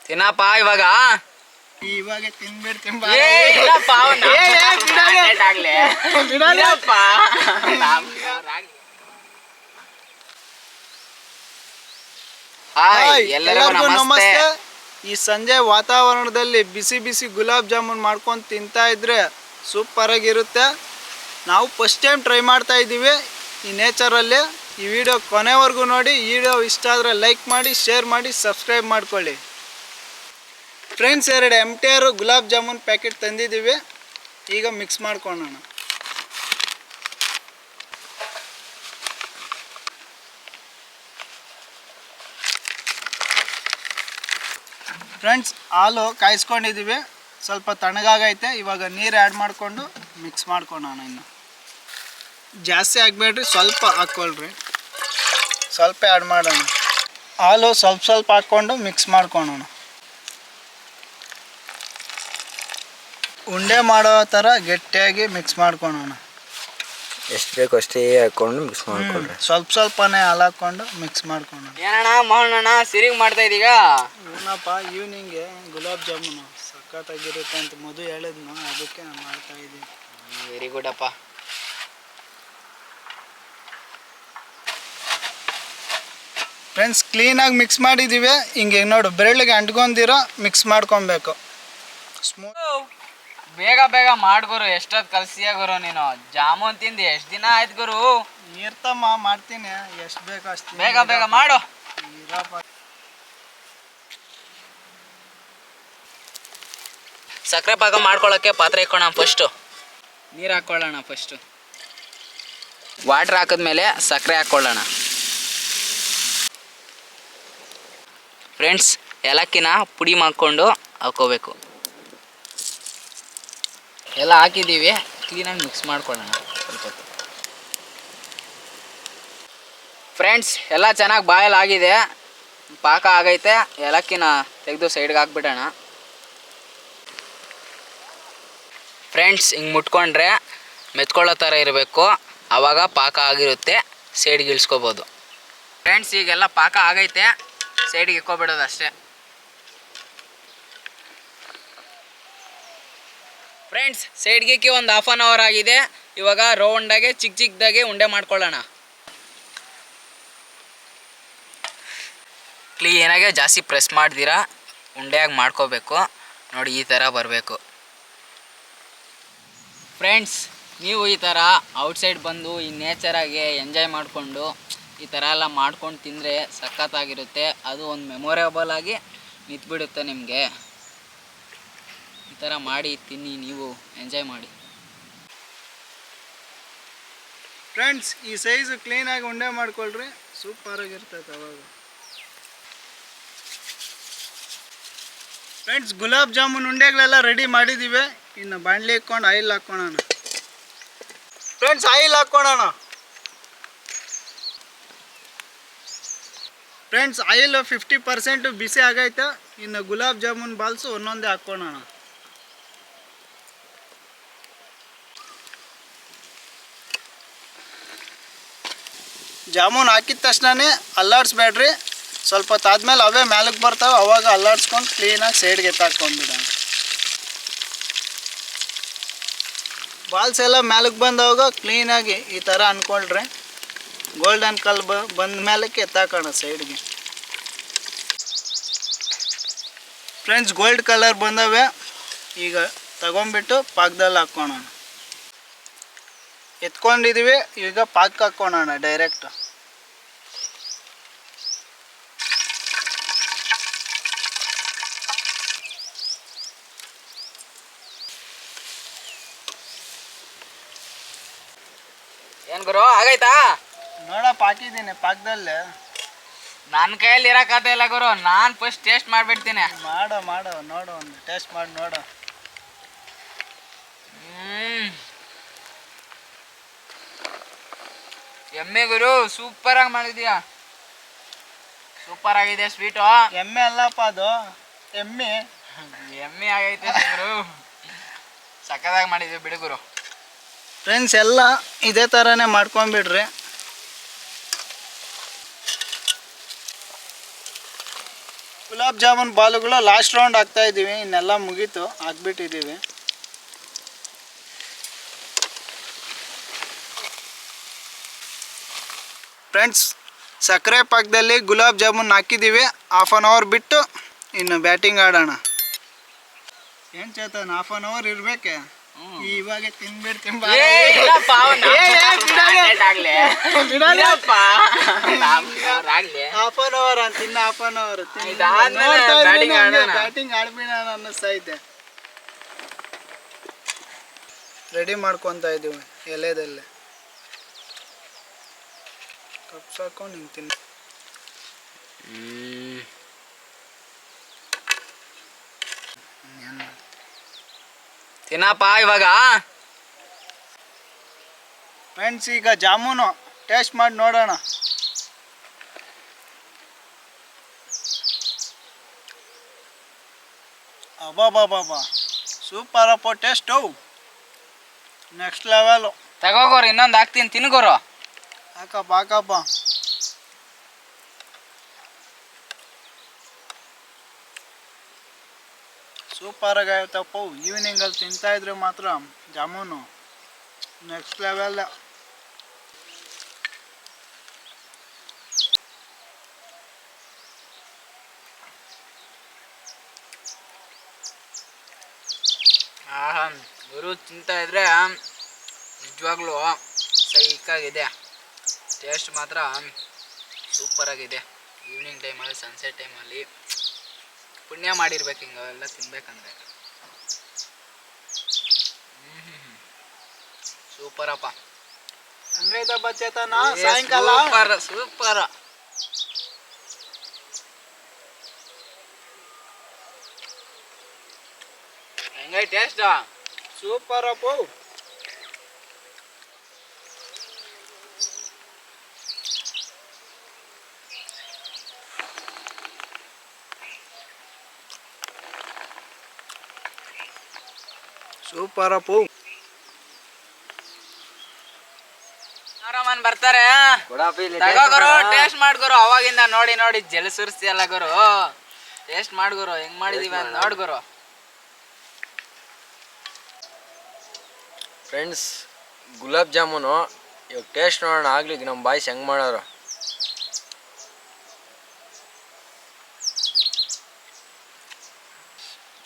ತಿನ್ನಪ್ಪ ಇವಾಗ ತಿನ್ಬಿಡ್ತೀನಿ ಎಲ್ಲರಿಗೂ ನಮಸ್ತೆ. ಈ ಸಂಜೆ ವಾತಾವರಣದಲ್ಲಿ ಬಿಸಿ ಬಿಸಿ ಗುಲಾಬ್ ಜಾಮೂನ್ ಮಾಡ್ಕೊಂಡು ತಿಂತಾ ಇದ್ರೆ ಸೂಪರ್ ಆಗಿರುತ್ತೆ. ನಾವು ಫಸ್ಟ್ ಟೈಮ್ ಟ್ರೈ ಮಾಡ್ತಾ ಇದ್ದೀವಿ ಈ ನೇಚರಲ್ಲಿ. ಈ ವಿಡಿಯೋ ಕೊನೆವರೆಗೂ ನೋಡಿ. ಈ ವಿಡಿಯೋ ಇಷ್ಟ ಆದರೆ ಲೈಕ್ ಮಾಡಿ, ಶೇರ್ ಮಾಡಿ, ಸಬ್ಸ್ಕ್ರೈಬ್ ಮಾಡ್ಕೊಳ್ಳಿ. Friends, 2 MTR gulab jamun packet ತಂದಿದ್ದೀವಿ. ಈಗ ಮಿಕ್ಸ್ ಮಾಡ್ಕೊಳ್ಳೋಣ. ಫ್ರೆಂಡ್ಸ್, ಹಾಲು ಕಾಯಿಸ್ಕೊಂಡಿದ್ದೀವಿ. ಸ್ವಲ್ಪ ತಣ್ಣಗಾಗೈತೆ. ಇವಾಗ ನೀರು ಆ್ಯಡ್ ಮಾಡಿಕೊಂಡು ಮಿಕ್ಸ್ ಮಾಡ್ಕೊಳ್ಳೋಣ. ಇನ್ನು ಜಾಸ್ತಿ ಹಾಕ್ಬೇಡ್ರಿ, ಸ್ವಲ್ಪ ಹಾಕ್ಕೊಳ್ರಿ. ಸ್ವಲ್ಪ ಆ್ಯಡ್ ಮಾಡೋಣ. ಹಾಲು ಸ್ವಲ್ಪ ಹಾಕ್ಕೊಂಡು ಮಿಕ್ಸ್ ಮಾಡ್ಕೊಳ್ಳೋಣ. ಉಂಡೆ ಮಾಡೋ ಥರ ಗಟ್ಟಿಯಾಗಿ ಮಿಕ್ಸ್ ಮಾಡ್ಕೊಳ್ಳೋಣ. ಎಷ್ಟು ಬೇಕು ಅಷ್ಟೇ ಹಾಕೊಂಡು ಮಿಕ್ಸ್ ಮಾಡ್ಕೊಂಡ್ರೆ ಸ್ವಲ್ಪನೇ ಹಾಲು ಹಾಕ್ಕೊಂಡು ಮಿಕ್ಸ್ ಮಾಡ್ಕೊಳ್ಳೋಣ. ಏನಣ್ಣ ಮಾಡೋಣ, ಸಿರಿಗೆ ಮಾಡ್ತಾ ಇದೀಗ. ಏನಪ್ಪ, ಈವ್ನಿಂಗ್ಗೆ ಗುಲಾಬ್ ಜಾಮೂನು ಸಖತ್ತಾಗಿರುತ್ತೆ ಅಂತ ಮಧು ಹೇಳಿದ್ನು, ಅದಕ್ಕೆ ನಾನು ಮಾಡ್ತಾ ಇದ್ದೀನಿ. ವೆರಿ ಗುಡ್ ಅಪ್ಪ. ಫ್ರೆಂಡ್ಸ್, ಕ್ಲೀನಾಗಿ ಮಿಕ್ಸ್ ಮಾಡಿದ್ದೀವಿ. ಹಿಂಗೆ ನೋಡು, ಬೆರಳಿಗೆ ಅಂಟ್ಕೊಂಡಿರೋ ಮಿಕ್ಸ್ ಮಾಡ್ಕೊಬೇಕು. ಬೇಗ ಬೇಗ ಮಾಡ್ಗುರು. ಎಷ್ಟೊತ್ತು ಕಲ್ಸಿಯ ಗುರು ನೀನು. ಜಾಮೂನ್ ತಿಂದು ಎಷ್ಟು ದಿನ ಆಯ್ತು ಗುರು. ಇರ್ತಮ್ಮ, ಮಾಡ್ತೀನಿ. ಎಷ್ಟು ಬೇಕು ಅಷ್ಟು ಬೇಗ ಬೇಗ ಮಾಡು. ಸಕ್ಕರೆ ಪಾಕ ಮಾಡ್ಕೊಳ್ಳೋಕ್ಕೆ ಪಾತ್ರೆ ಇಕ್ಕೋಣ. ಫಸ್ಟು ನೀರು ಹಾಕ್ಕೊಳ್ಳೋಣ. ಫಸ್ಟು ವಾಟ್ರ್ ಹಾಕಿದ್ಮೇಲೆ ಸಕ್ಕರೆ ಹಾಕ್ಕೊಳ್ಳೋಣ. ಫ್ರೆಂಡ್ಸ್, ಏಲಕ್ಕಿನ ಪುಡಿ ಮಾಡ್ಕೊಂಡು ಹಾಕ್ಕೋಬೇಕು. ಎಲ್ಲ ಹಾಕಿದ್ದೀವಿ. ಕ್ಲೀನಾಗಿ ಮಿಕ್ಸ್ ಮಾಡ್ಕೊಳ್ಳೋಣ ಸ್ವಲ್ಪ ಹೊತ್ತು. ಫ್ರೆಂಡ್ಸ್, ಎಲ್ಲ ಚೆನ್ನಾಗಿ ಬಾಯಲ್ಲಿ ಆಗಿದೆ. ಪಾಕ ಆಗೈತೆ. ಏಲಕ್ಕಿನ ತೆಗೆದು ಸೈಡ್ಗೆ ಹಾಕ್ಬಿಡೋಣ. ಫ್ರೆಂಡ್ಸ್, ಹಿಂಗೆ ಮುಟ್ಕೊಂಡ್ರೆ ಮೆತ್ಕೊಳ್ಳೋ ಥರ ಇರಬೇಕು. ಆವಾಗ ಪಾಕ ಆಗಿರುತ್ತೆ. ಸೈಡ್ಗೆ ಇಳಿಸ್ಕೋಬೋದು. ಫ್ರೆಂಡ್ಸ್, ಈಗೆಲ್ಲ ಪಾಕ ಆಗೈತೆ. ಸೈಡ್ಗೆ ಇಕ್ಕೊಬಿಡೋದು ಅಷ್ಟೇ. ಫ್ರೆಂಡ್ಸ್, ಸೈಡ್ಗೆ ಒಂದು 1/2 hour ಆಗಿದೆ. ಇವಾಗ ರೌಂಡಾಗೆ ಚಿಕ್ಕದಾಗೆ ಉಂಡೆ ಮಾಡ್ಕೊಳ್ಳೋಣ. ಕ್ಲೀನಾಗೆ ಜಾಸ್ತಿ ಪ್ರೆಸ್ ಮಾಡ್ದಿರಾ ಉಂಡೆಯಾಗಿ ಮಾಡ್ಕೋಬೇಕು. ನೋಡಿ, ಈ ಥರ ಬರಬೇಕು. ಫ್ರೆಂಡ್ಸ್, ನೀವು ಈ ಥರ ಔಟ್ಸೈಡ್ ಬಂದು ಈ ನೇಚರಾಗೆ ಎಂಜಾಯ್ ಮಾಡಿಕೊಂಡು ಈ ಥರ ಎಲ್ಲ ಮಾಡ್ಕೊಂಡು ತಿಂದರೆ ಸಖತ್ತಾಗಿರುತ್ತೆ. ಅದು ಒಂದು ಮೆಮೊರೇಬಲ್ ಆಗಿ ನಿಂತ್ಬಿಡುತ್ತೆ ನಿಮಗೆ. ಈ ಥರ ಮಾಡಿ ತಿನ್ನಿ, ನೀವು ಎಂಜಾಯ್ ಮಾಡಿ. ಫ್ರೆಂಡ್ಸ್, ಈ ಸೈಜು ಕ್ಲೀನಾಗಿ ಉಂಡೆ ಮಾಡ್ಕೊಳ್ರಿ. ಸೂಪರಾಗಿರ್ತೈತೆ ಅವಾಗ. ಫ್ರೆಂಡ್ಸ್, ಗುಲಾಬ್ ಜಾಮೂನ್ ಉಂಡೆಗಳೆಲ್ಲ ರೆಡಿ ಮಾಡಿದ್ದೀವಿ. ಇನ್ನು ಬಾಣಲಿ ಇಕ್ಕೊಂಡು ಆಯಿಲ್ ಹಾಕ್ಕೊಳ್ಳೋಣ. ಫ್ರೆಂಡ್ಸ್, ಆಯಿಲ್ ಹಾಕ್ಕೊಳ್ಳೋಣ. ಫ್ರೆಂಡ್ಸ್, ಆಯಿಲ್ 50% ಬಿಸಿ ಆಗೈತೆ. ಇನ್ನು ಗುಲಾಬ್ ಜಾಮೂನ್ ಬಾಲ್ಸು ಒಂದೊಂದೇ ಹಾಕ್ಕೊಳ್ಳೋಣ. ಜಾಮೂನ್ ಹಾಕಿದ ತಕ್ಷಣನೇ ಅಲ್ಲಾಡಿಸ್ಬೇಡ್ರಿ. ಸ್ವಲ್ಪ ಹೊತ್ತಾದ್ಮೇಲೆ ಅವೇ ಮ್ಯಾಲಕ್ಕೆ ಬರ್ತಾವೆ. ಅವಾಗ ಅಲ್ಲಾಡಿಸ್ಕೊಂಡು ಕ್ಲೀನಾಗಿ ಸೈಡ್ಗೆ ಎತ್ತಾಕೊಂಡ್ಬಿಡೋಣ. ಬಾಲ್ಸ್ ಎಲ್ಲ ಮ್ಯಾಲಕ್ಕೆ ಬಂದವಾಗ ಕ್ಲೀನಾಗಿ ಈ ಥರ ಅಂದ್ಕೊಳ್ರಿ. ಗೋಲ್ಡನ್ ಕಲರ್ ಬಂದ ಮೇಲಕ್ಕೆ ಎತ್ತಾಕೋಣ ಸೈಡ್ಗೆ. ಫ್ರೆಂಡ್ಸ್, ಗೋಲ್ಡ್ ಕಲರ್ ಬಂದವೆ. ಈಗ ತಗೊಂಡ್ಬಿಟ್ಟು ಪಾಕದಲ್ಲಿ ಹಾಕ್ಕೊಳ್ಳೋಣ. ಎತ್ಕೊಂಡಿದ್ದೀವಿ. ಈಗ ಪಾಕ ಹಾಕ್ಕೊಳ್ಳೋಣ ಡೈರೆಕ್ಟ್. ಏನು ಗುರು, ಆಗೈತಾ? ನೋಡಪ್ಪ, ಹಾಕಿದ್ದೀನಿ ಪಾಕದಲ್ಲಿ. ನನ್ನ ಕೈಯಲ್ಲಿ ಇರೋಕ್ಕಾಗ್ತಾ ಇಲ್ಲ ಗುರು. ನಾನು ಫಸ್ಟ್ ಟೇಸ್ಟ್ ಮಾಡಿಬಿಡ್ತೀನಿ. ಮಾಡು ನೋಡು, ಒಂದು ಟೇಸ್ಟ್ ಮಾಡಿ ನೋಡು. ಎಮ್ಮೆ ಗುರು, ಸೂಪರಾಗಿ ಮಾಡಿದ್ಯಾ. ಸೂಪರ್ ಆಗಿದೆ ಸ್ವೀಟು. ಎಮ್ಮೆ ಅಲ್ಲಪ್ಪ, ಅದು ಎಮ್ಮೆ. ಎಮ್ಮೆ ಆಗೈತೆ ಗುರು. ಸಕ್ಕದಾಗಿ ಮಾಡಿದ್ವಿ ಬಿಡು ಗುರು. ಫ್ರೆಂಡ್ಸ್, ಎಲ್ಲ ಇದೇ ಥರನೇ ಮಾಡ್ಕೊಂಬಿಡ್ರಿ. ಗುಲಾಬ್ ಜಾಮೂನ್ ಬಾಲುಗಳು ಲಾಸ್ಟ್ ರೌಂಡ್ ಹಾಕ್ತಾ ಇದ್ದೀವಿ. ಇನ್ನೆಲ್ಲ ಮುಗೀತು, ಹಾಕ್ಬಿಟ್ಟಿದ್ದೀವಿ. ಫ್ರೆಂಡ್ಸ್, ಸಕ್ಕರೆ ಪಾಕದಲ್ಲಿ ಗುಲಾಬ್ ಜಾಮೂನ್ ಹಾಕಿದ್ದೀವಿ. 1/2 ಅವರ್ ಬಿಟ್ಟು ಇನ್ನು ಬ್ಯಾಟಿಂಗ್ ಆಡೋಣ. ಏನು ಚೇತನ್, 1/2 ಅವರ್ ಇರ್ಬೇಕೆ? ಇವಾಗ ತಿನ್ಬಿಡ್ತೀನಿ. 1/2 ಅವರ್ ಅಂತ, ಇನ್ನು 1/2 ಅವರ್ ಬ್ಯಾಟಿಂಗ್ ಆಡ್ಬಿಡ ಅನ್ನಿಸ್ತಾ ಇದ್ದೆ. ರೆಡಿ ಮಾಡ್ಕೊತಾ ಇದ್ದೀವಿ ಎಲೆದಲ್ಲೇ ಕಪ್ಸ್ ಹಾಕೊಂಡು ನಿಂತೀನಿ. ತಿನ್ನಪ್ಪ ಇವಾಗ. ಫ್ರೆಂಡ್ಸ್, ಈಗ ಜಾಮೂನು ಟೇಸ್ಟ್ ಮಾಡಿ ನೋಡೋಣ. ಅಬ್ಬಾ ಸೂಪರ್ ಅಪ್ಪ, ಟೇಸ್ಟು ನೆಕ್ಸ್ಟ್ ಲೆವೆಲು. ತಗೋಗೋರು, ಇನ್ನೊಂದು ಹಾಕ್ತೀನಿ, ತಿನ್ಗೋರು. ಹಾಕಪ್ಪ. ಸೂಪರಾಗಿ ಆಯ್ತಪ್ಪ. ಈವ್ನಿಂಗಲ್ಲಿ ತಿಂತಾ ಇದ್ರೆ ಮಾತ್ರ ಜಾಮೂನು ನೆಕ್ಸ್ಟ್ ಲೆವೆಲ್. ಗುರು ತಿಂತಾ ಇದ್ರೆ ನಿಜವಾಗ್ಲೂ ಸೈಕಾಗಿದೆ. ಟೇಸ್ಟ್ ಮಾತ್ರ ಸೂಪರಾಗಿದೆ. ಈವ್ನಿಂಗ್ ಟೈಮಲ್ಲಿ, ಸನ್ಸೆಟ್ ಟೈಮಲ್ಲಿ ಪುಣ್ಯ ಮಾಡಿರ್ಬೇಕು ಹಿಂಗೆಲ್ಲ ತಿನ್ಬೇಕಂದ್ರೆ. ಸೂಪರಪ್ಪ. ಹಂಗೈತಪ್ಪ ಚೇತನ, ಸಾಯಂಕಾಲ ಸೂಪರ್. ಹೆಂಗೈ ಟೇಸ್ಟ್? ಸೂಪರ್ ಅಪ್ಪ. ಸೂಪರ್ ಅಪ್ಪ. ಆರಾಮನ್ ಬರ್ತಾರೆ. ತಗೋರು, ಟೇಸ್ಟ್ ಮಾಡ್ಗುರು. ಅವಾಗಿಂದ ನೋಡಿ ಜಲ ಸುರಿಸ್ತಿಯಲ್ಲ ಗುರು. ಟೇಸ್ಟ್ ಮಾಡ್ಗುರು, ಹೆಂಗ್ ಮಾಡಿದೀವಿ ಅಂತ ನೋಡ್ಗುರು. ಫ್ರೆಂಡ್ಸ್, ಗುಲಾಬ್ ಜಾಮೂನು ಇವಾಗ ಟೇಸ್ಟ್ ನೋಡೋಣ. ಆಗ್ಲಿಕ್ಕೆ ನಮ್ಮ ಬಾಯ್ಸ್ ಹೆಂಗೆ ಮಾಡೋರು.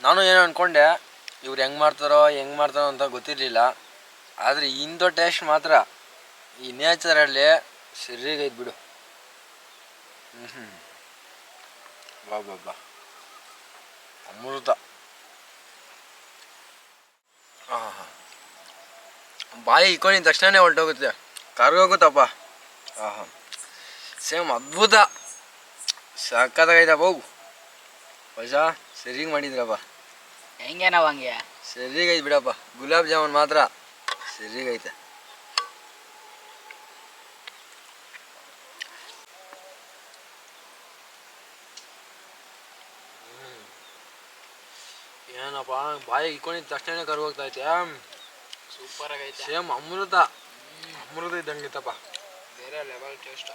ನಾನು ಏನೋ ಅಂದ್ಕೊಂಡೆ, ಇವ್ರು ಹೆಂಗೆ ಮಾಡ್ತಾರೋ ಅಂತ ಗೊತ್ತಿರಲಿಲ್ಲ. ಆದರೆ ಇಂಥ ಟೇಸ್ಟ್ ಮಾತ್ರ ಈ ನೇಚರಲ್ಲಿ ಸರಿಗೈತೆ ಬಿಡು. ಬಾ ಅಮೃತ. ಬಾಯಿ ಇಕ್ಕೊಂಡಿದ ತಕ್ಷಣನೇ ಹೊರಟೋಗುತ್ತೆ, ಕರ್ಗೋಗುತ್ತಪ್ಪ. ಸೇಮ್ ಅದ್ಭುತ, ಸಕ್ಕತ್ತಾಗೈತಪ್ಪ. ಹೋಗು ಪೈಸಾ ಸರಿಗೆ ಮಾಡಿದ್ರಪ್ಪ. ಹೆಂಗೇನವ ಹಂಗೆ ಸರಿಗೈತೆ ಬಿಡಪ್ಪ. ಗುಲಾಬ್ ಜಾಮೂನ್ ಮಾತ್ರ ಸರಿಗೈತೆ. ಏನಪ್ಪ, ಬಾಯಿಗೆ ಇಕ್ಕೊಂಡಿದ ತಕ್ಷಣ ಕರ್ಗೋಗ್ತೈತೆ. ಸೂಪರ್ ಆಗೈತೆ. ಸೇಮ್ ಅಮೃತ ಇದ್ದಂಗಿತ್ತಪ್ಪ. ಬೇರೆ ಲೆವೆಲ್ ಟೇಸ್ಟ್.